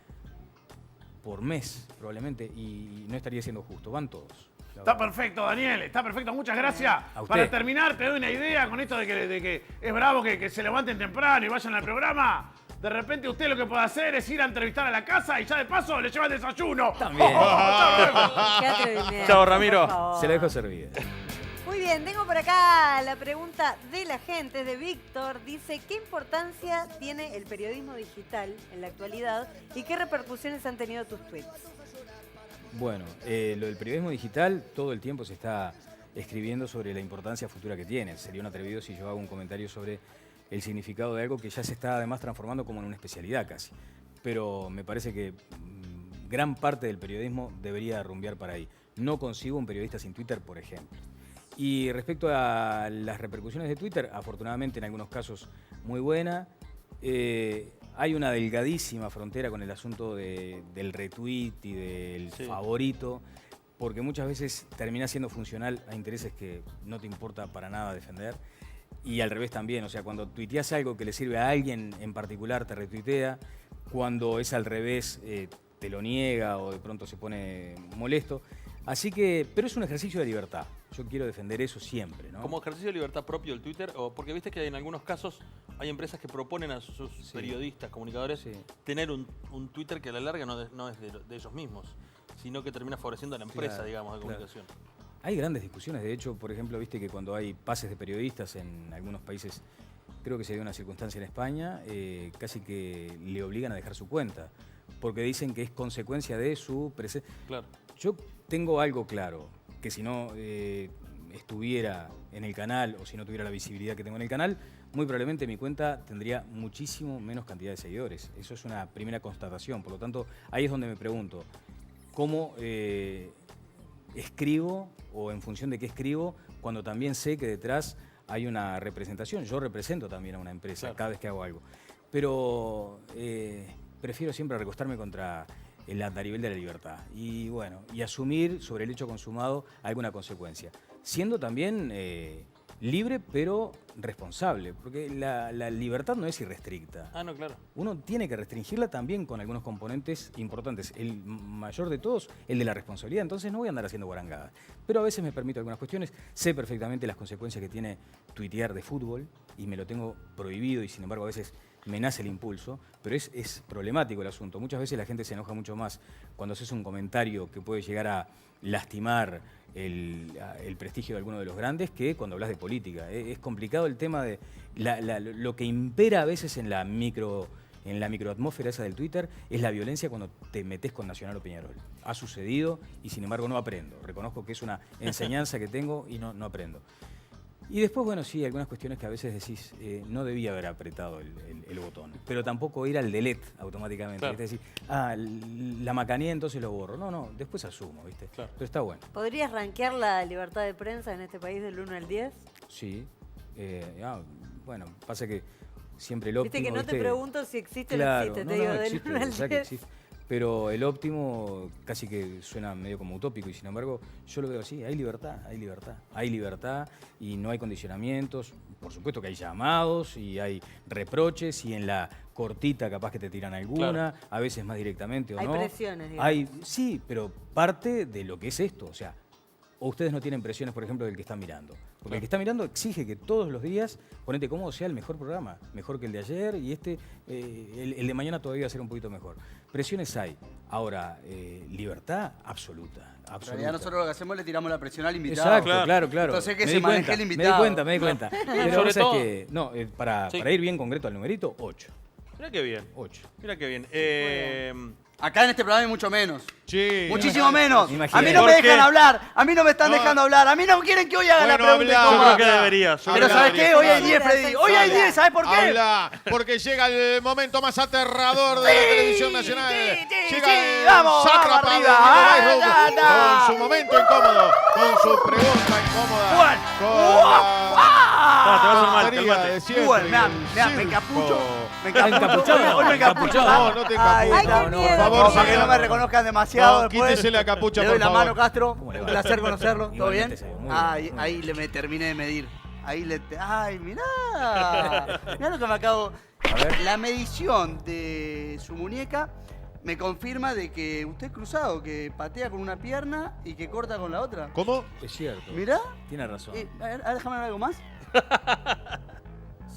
S4: por mes probablemente y no estaría siendo justo, van todos.
S3: Está perfecto, Daniel, está perfecto, muchas gracias.
S4: A usted.
S3: Para terminar, te doy una idea con esto de que es bravo que se levanten temprano y vayan al programa. De repente usted lo que puede hacer es ir a entrevistar a la casa y ya de paso le lleva el desayuno.
S4: También.
S2: Qué atrevimiento,
S1: Chao, Ramiro.
S2: por favor.
S4: Se la dejo servida.
S2: Muy bien, tengo por acá la pregunta de la gente, de Víctor. Dice, ¿qué importancia tiene el periodismo digital en la actualidad y qué repercusiones han tenido tus tweets?
S4: Bueno, lo del periodismo digital todo el tiempo se está escribiendo sobre la importancia futura que tiene. Sería un atrevido si yo hago un comentario sobre el significado de algo que ya se está además transformando como en una especialidad casi. Pero me parece que gran parte del periodismo debería rumbear para ahí. No consigo un periodista sin Twitter, por ejemplo. Y respecto a las repercusiones de Twitter, afortunadamente en algunos casos muy buena. Hay una delgadísima frontera con el asunto del retweet y del favorito, porque muchas veces termina siendo funcional a intereses que no te importa para nada defender. Y al revés también, o sea, cuando tuiteas algo que le sirve a alguien en particular, te retuitea. Cuando es al revés, te lo niega o de pronto se pone molesto. Así que, pero es un ejercicio de libertad. Yo quiero defender eso siempre, ¿no?
S1: Como ejercicio de libertad propio el Twitter, o porque viste que en algunos casos hay empresas que proponen a sus periodistas, comunicadores, tener un Twitter que a la larga no es de ellos mismos, sino que termina favoreciendo a la empresa, digamos, de comunicación.
S4: Hay grandes discusiones. De hecho, por ejemplo, viste que cuando hay pases de periodistas en algunos países, creo que se dio una circunstancia en España, casi que le obligan a dejar su cuenta, porque dicen que es consecuencia de su presencia.
S1: Claro.
S4: Yo tengo algo claro, que si no estuviera en el canal o si no tuviera la visibilidad que tengo en el canal, muy probablemente mi cuenta tendría muchísimo menos cantidad de seguidores. Eso es una primera constatación. Por lo tanto, ahí es donde me pregunto, ¿cómo escribo o en función de qué escribo cuando también sé que detrás hay una representación? Yo represento también a una empresa cada vez que hago algo. Pero prefiero siempre recostarme contra el andarivel de la libertad y bueno, y asumir sobre el hecho consumado alguna consecuencia, siendo también libre pero responsable, porque la libertad no es irrestricta.
S1: Ah, no, claro.
S4: Uno tiene que restringirla también con algunos componentes importantes. El mayor de todos, el de la responsabilidad. Entonces no voy a andar haciendo guarangadas. Pero a veces me permito algunas cuestiones. Sé perfectamente las consecuencias que tiene tuitear de fútbol y me lo tengo prohibido y sin embargo a veces me nace el impulso. Pero es problemático el asunto. Muchas veces la gente se enoja mucho más cuando haces un comentario que puede llegar a lastimar el prestigio de alguno de los grandes que cuando hablas de política. Es complicado el tema de lo que impera a veces en la microatmósfera esa del Twitter es la violencia cuando te metes con Nacional o Peñarol. Ha sucedido y sin embargo no aprendo. Reconozco que es una enseñanza que tengo y no aprendo. Y después, bueno, sí, algunas cuestiones que a veces decís, no debía haber apretado el botón, pero tampoco ir al delete automáticamente.
S1: Claro.
S4: Es decir, la macaneé, entonces lo borro. No, después asumo, ¿viste?
S1: Claro.
S4: Pero está bueno.
S2: ¿Podrías rankear la libertad de prensa en este país del 1 al 10?
S4: Sí. Bueno, pasa que siempre el óptimo...
S2: Viste que no te pregunto si existe
S4: claro,
S2: o no existe,
S4: no,
S2: te digo del
S4: existe,
S2: 1 al
S4: o sea que
S2: 10.
S4: existe. Pero el óptimo casi que suena medio como utópico y sin embargo yo lo veo así, hay libertad y no hay condicionamientos, por supuesto que hay llamados y hay reproches y en la cortita capaz que te tiran alguna, a veces más directamente o
S2: Hay
S4: no.
S2: presiones, digamos.
S4: Sí, pero parte de lo que es esto, o sea, o ustedes no tienen presiones, por ejemplo, del que está mirando. Porque el que está mirando exige que todos los días, ponete cómodo, sea el mejor programa. Mejor que el de ayer y el de mañana todavía va a ser un poquito mejor. Presiones hay. Ahora, libertad absoluta.
S7: En realidad nosotros lo que hacemos es le tiramos la presión al invitado.
S4: Exacto, claro.
S7: Entonces que
S4: Me
S7: se
S4: di
S7: maneje
S4: cuenta,
S7: el invitado.
S4: Me di cuenta. Pero
S1: Sobre
S4: cosa
S1: todo-
S4: es que, no, para ir bien concreto al numerito, 8.
S1: Mira qué bien.
S4: 8.
S1: Mira qué bien.
S7: Acá en este programa hay mucho menos.
S5: Sí.
S7: Muchísimo menos.
S4: Imagínate.
S7: A mí no me
S1: ¿Por qué?
S7: dejan hablar. A mí no me están dejando hablar. A mí no quieren que hoy haga la
S5: Bueno,
S7: pregunta
S5: habla.
S1: Yo
S7: incómoda.
S1: creo que debería.
S7: Pero ¿sabes qué? Hoy hay 10, Freddy. Hoy hay 10. ¿Sabes por qué?
S5: Habla, porque llega el momento más aterrador de la televisión nacional. Llega
S7: sí,
S5: el
S7: vamos,
S5: sátrapa
S7: vamos
S5: de
S7: arriba.
S5: Diego Bairro,
S7: anda.
S5: con su momento incómodo, con su pregunta incómoda,
S1: Te vas a hacer mal,
S5: batería
S1: cálmate.
S5: de siempre,
S7: Bueno,
S5: el
S7: me
S5: circo.
S7: encapucho. Me
S4: Encapuchado,
S7: Hoy me encapucho.
S4: encapuchado.
S5: No te
S7: Ay,
S5: encapuches.
S2: qué miedo.
S5: Por
S7: para que
S8: señor.
S7: no me reconozcan demasiado.
S8: No,
S7: después.
S8: quítese la capucha,
S7: Le doy
S8: por
S7: la
S8: favor.
S7: mano, Castro.
S4: ¿Cómo
S7: Un
S4: le va?
S7: placer conocerlo. ¿Todo bien?
S4: Igualmente, señor. Muy bien, muy
S7: Ahí me terminé de medir. Ay, mirá. Mirá lo que me acabo. La medición de su muñeca me confirma de que usted es cruzado, que patea con una pierna y que corta con la otra.
S8: ¿Cómo?
S4: Es cierto.
S7: Mirá.
S4: Tiene razón.
S7: A ver, déjame ver algo más.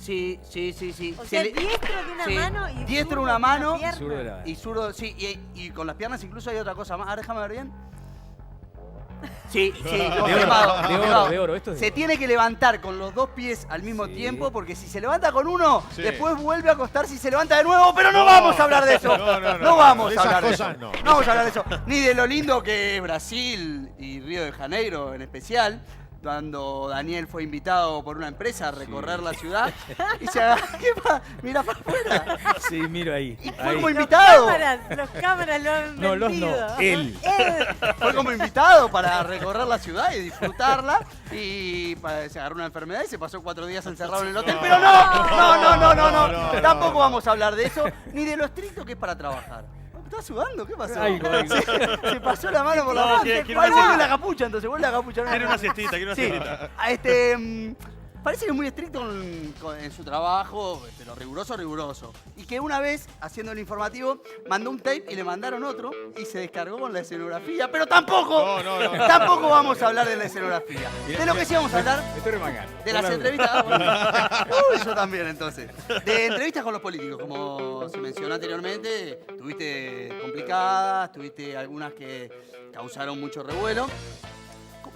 S7: Sí.
S2: O sea, diestro de una
S7: Sí.
S2: mano y
S7: Diestro
S2: zurdo
S7: una
S2: con
S7: mano
S2: pierna.
S4: Zurdo de la-
S7: y zurdo, sí. Y con las piernas incluso hay otra cosa más. Ahora déjame ver bien. Sí, confirmado.
S4: De oro, esto es de
S7: Se
S4: oro.
S7: tiene que levantar con los dos pies al mismo
S4: Sí.
S7: tiempo, porque si se levanta con uno,
S8: Sí.
S7: después vuelve a acostarse y se levanta de nuevo, pero no vamos a hablar de eso.
S8: No,
S7: vamos
S8: de
S7: a
S8: esas
S7: hablar de eso.
S8: cosas no.
S7: No vamos a hablar de eso. Ni de lo lindo que es Brasil y Río de Janeiro en especial. Cuando Daniel fue invitado por una empresa a recorrer la ciudad y se ¿qué pasa? Mira para afuera.
S4: Sí, miro ahí.
S7: Y fue
S4: ahí.
S7: como invitado.
S2: Los cámaras lo han
S4: No, los no.
S2: vendido.
S4: Él.
S7: Fue como invitado para recorrer la ciudad y disfrutarla. Y se agarró una enfermedad y se pasó 4 días encerrado en el hotel. Pero no. Tampoco vamos a hablar de eso, ni de lo estricto que es para trabajar. ¿Estás sudando? ¿Qué pasó?
S4: Algo.
S7: Se pasó la mano por la
S1: No,
S7: mano.
S1: quiere
S7: Vuelve la capucha, entonces, vuelve la capucha.
S1: Quiere una siestita, quiere una
S7: Sí.
S1: siestita.
S7: Parece que es muy estricto en su trabajo, pero riguroso. Y que una vez, haciendo el informativo, mandó un tape y le mandaron otro y se descargó con la escenografía. Pero tampoco, tampoco vamos a hablar de la escenografía. De lo que sí vamos a hablar,
S4: Me estoy remangando.
S7: de las entrevistas. Yo también, entonces. De entrevistas con los políticos, como se mencionó anteriormente, tuviste complicadas, tuviste algunas que causaron mucho revuelo.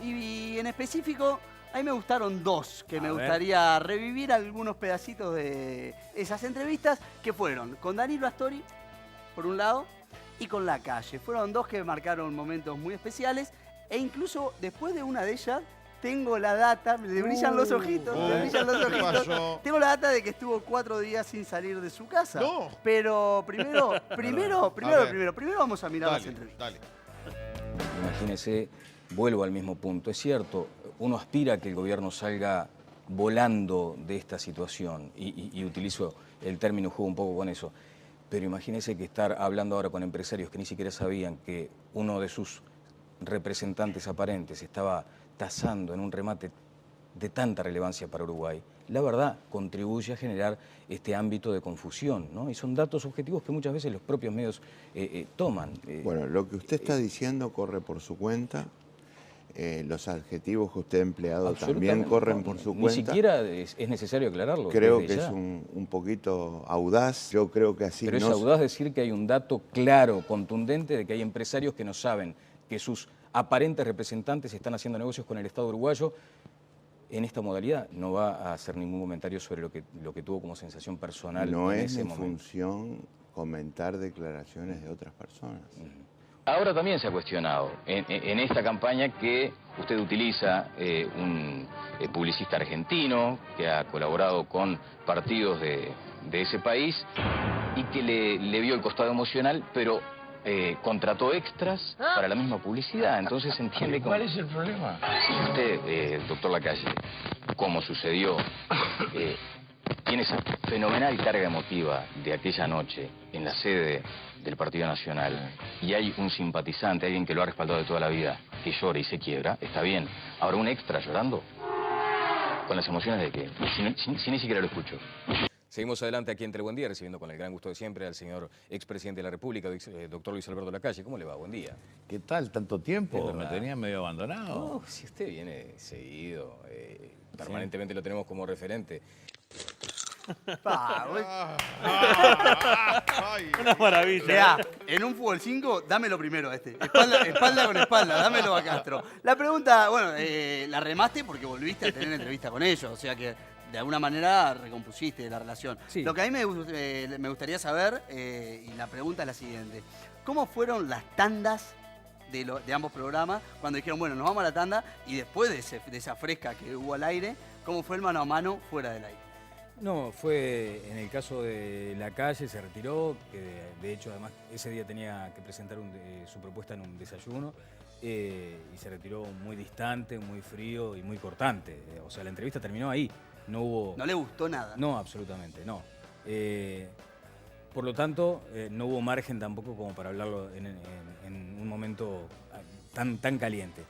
S7: Y en específico, a mí me gustaron 2, que me gustaría revivir algunos pedacitos de esas entrevistas, que fueron con Danilo Astori, por un lado, y con La Calle. Fueron 2 que marcaron momentos muy especiales, e incluso después de una de ellas, tengo la data, le brillan los ojitos, le brillan los
S8: ¿qué
S7: ojitos.
S8: pasó?
S7: Tengo la data de que estuvo 4 días sin salir de su casa.
S8: No.
S7: Pero primero
S8: ver.
S7: vamos a mirar las
S8: Dale,
S7: entrevistas.
S8: dale.
S4: Imagínese, vuelvo al mismo punto. Es cierto, uno aspira a que el gobierno salga volando de esta situación y utilizo el término, juego un poco con eso. Pero imagínese que estar hablando ahora con empresarios que ni siquiera sabían que uno de sus representantes aparentes estaba tasando en un remate de tanta relevancia para Uruguay, la verdad contribuye a generar este ámbito de confusión, ¿no? Y son datos objetivos que muchas veces los propios medios toman.
S9: Bueno, lo que usted está diciendo corre por su cuenta. Los adjetivos que usted ha empleado también
S4: Absolutamente,
S9: corren
S4: no,
S9: por su
S4: ni
S9: cuenta.
S4: siquiera es necesario aclararlo.
S9: Creo
S4: desde
S9: que
S4: ya.
S9: es un poquito audaz. Yo creo que así
S4: Pero
S9: no
S4: es audaz decir que hay un dato claro, contundente, de que hay empresarios que no saben que sus aparentes representantes están haciendo negocios con el Estado uruguayo. En esta modalidad no va a hacer ningún comentario sobre lo que tuvo como sensación personal
S9: no
S4: en
S9: es
S4: ese
S9: mi
S4: momento.
S9: función comentar declaraciones de otras personas.
S10: Ahora también se ha cuestionado en esta campaña que usted utiliza un publicista argentino que ha colaborado con partidos de ese país y que le vio el costado emocional, pero contrató extras para la misma publicidad. Entonces se entiende como...
S11: ¿Cuál es el problema?
S10: Si usted, doctor Lacalle, como sucedió, tiene esa fenomenal carga emotiva de aquella noche en la sede del Partido Nacional y hay un simpatizante, alguien que lo ha respaldado de toda la vida, que llora y se quiebra, está bien. Ahora un extra llorando, con las emociones de que, si ni siquiera lo escucho.
S4: Seguimos adelante aquí en Tele Buen Día, recibiendo con el gran gusto de siempre al señor expresidente de la República, doctor Luis Alberto Lacalle. ¿Cómo le va? Buen día.
S11: ¿Qué tal? ¿Tanto tiempo?
S4: Es
S11: Me
S4: verdad.
S11: tenía medio abandonado.
S4: No, si usted viene seguido, permanentemente lo tenemos como referente.
S1: Una maravilla.
S7: Mirá, en un fútbol 5, dámelo primero a este. Espalda con espalda, dámelo a Castro. La pregunta, bueno, la remaste porque volviste a tener entrevista con ellos, o sea que de alguna manera recompusiste la relación.
S4: Sí.
S7: Lo que a mí me gustaría saber, y la pregunta es la siguiente, ¿cómo fueron las tandas de ambos programas cuando dijeron, bueno, nos vamos a la tanda y después de esa fresca que hubo al aire, cómo fue el mano a mano fuera del aire?
S4: No, fue en el caso de Lacalle, se retiró, que de hecho además ese día tenía que presentar su propuesta en un desayuno y se retiró muy distante, muy frío y muy cortante. O sea, la entrevista terminó ahí, no hubo...
S7: ¿No le gustó nada?
S4: No, absolutamente, no. Por lo tanto, no hubo margen tampoco como para hablarlo en un momento tan caliente.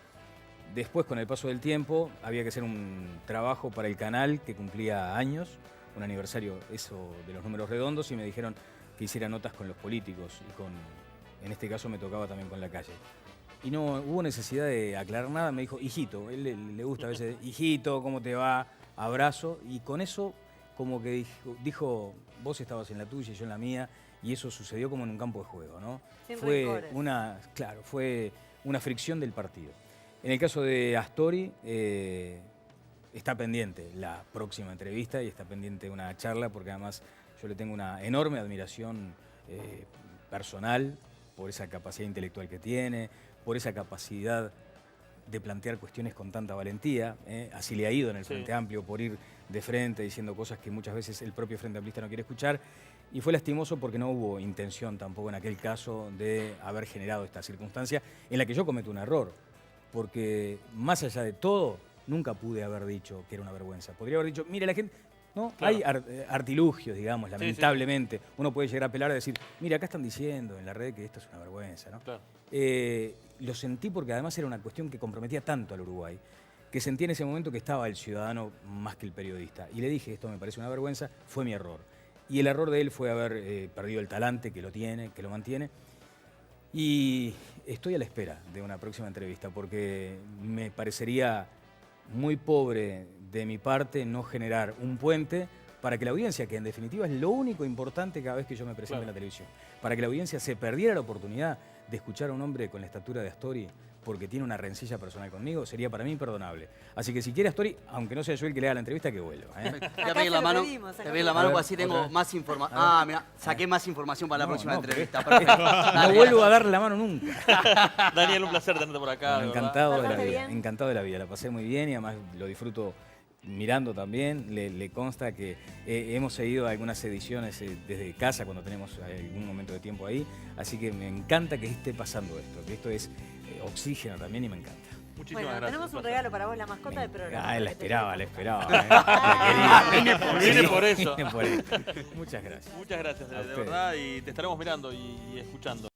S4: Después, con el paso del tiempo, había que hacer un trabajo para el canal que cumplía años, un aniversario eso de los números redondos, y me dijeron que hiciera notas con los políticos y en este caso me tocaba también con La Calle. Y no hubo necesidad de aclarar nada, me dijo, hijito, él le gusta a veces, hijito, ¿cómo te va? Abrazo, y con eso como que dijo, vos estabas en la tuya y yo en la mía, y eso sucedió como en un campo de juego, ¿no?
S2: Sin
S4: Fue
S2: rencores.
S4: fue una fricción del partido. En el caso de Astori, está pendiente la próxima entrevista y está pendiente una charla, porque además yo le tengo una enorme admiración personal por esa capacidad intelectual que tiene, por esa capacidad de plantear cuestiones con tanta valentía. Así le ha ido en el Frente Amplio, por ir de frente diciendo cosas que muchas veces el propio Frente Amplista no quiere escuchar. Y fue lastimoso porque no hubo intención tampoco en aquel caso de haber generado esta circunstancia en la que yo cometo un error. Porque más allá de todo, nunca pude haber dicho que era una vergüenza. Podría haber dicho, mire, la gente... ¿no? Claro. Hay artilugios, digamos, lamentablemente. Uno puede llegar a apelar a decir, mira, acá están diciendo en la red que esto es una vergüenza, ¿no? Claro. Lo sentí porque además era una cuestión que comprometía tanto al Uruguay, que sentí en ese momento que estaba el ciudadano más que el periodista. Y le dije, esto me parece una vergüenza, fue mi error. Y el error de él fue haber perdido el talante que lo tiene, que lo mantiene. Y estoy a la espera de una próxima entrevista porque me parecería muy pobre de mi parte no generar un puente para que la audiencia, que en definitiva es lo único importante cada vez que yo me presento en la televisión, para que la audiencia se perdiera la oportunidad de escuchar a un hombre con la estatura de Astori porque tiene una rencilla personal conmigo, sería para mí imperdonable. Así que si quiere Astori, aunque no sea yo el que le haga la entrevista, que vuelva.
S7: Te voy a pedir la mano, porque así tengo más información. Ah, mira, saqué más información para la próxima entrevista. Perfecto.
S4: No vuelvo a dar la mano nunca.
S1: Daniel, un placer tenerte por acá.
S4: Encantado de la vida, encantado de la vida. La pasé muy bien y además lo disfruto mirando también. Le consta que hemos seguido algunas ediciones desde casa cuando tenemos algún momento de tiempo ahí. Así que me encanta que esté pasando esto, que esto es oxígeno también y me encanta.
S2: Muchísimas gracias. Tenemos un regalo para vos, la mascota del programa.
S4: La esperaba.
S1: Viene por eso.
S4: Muchas gracias.
S1: Muchas gracias, de verdad, y te estaremos mirando y escuchando.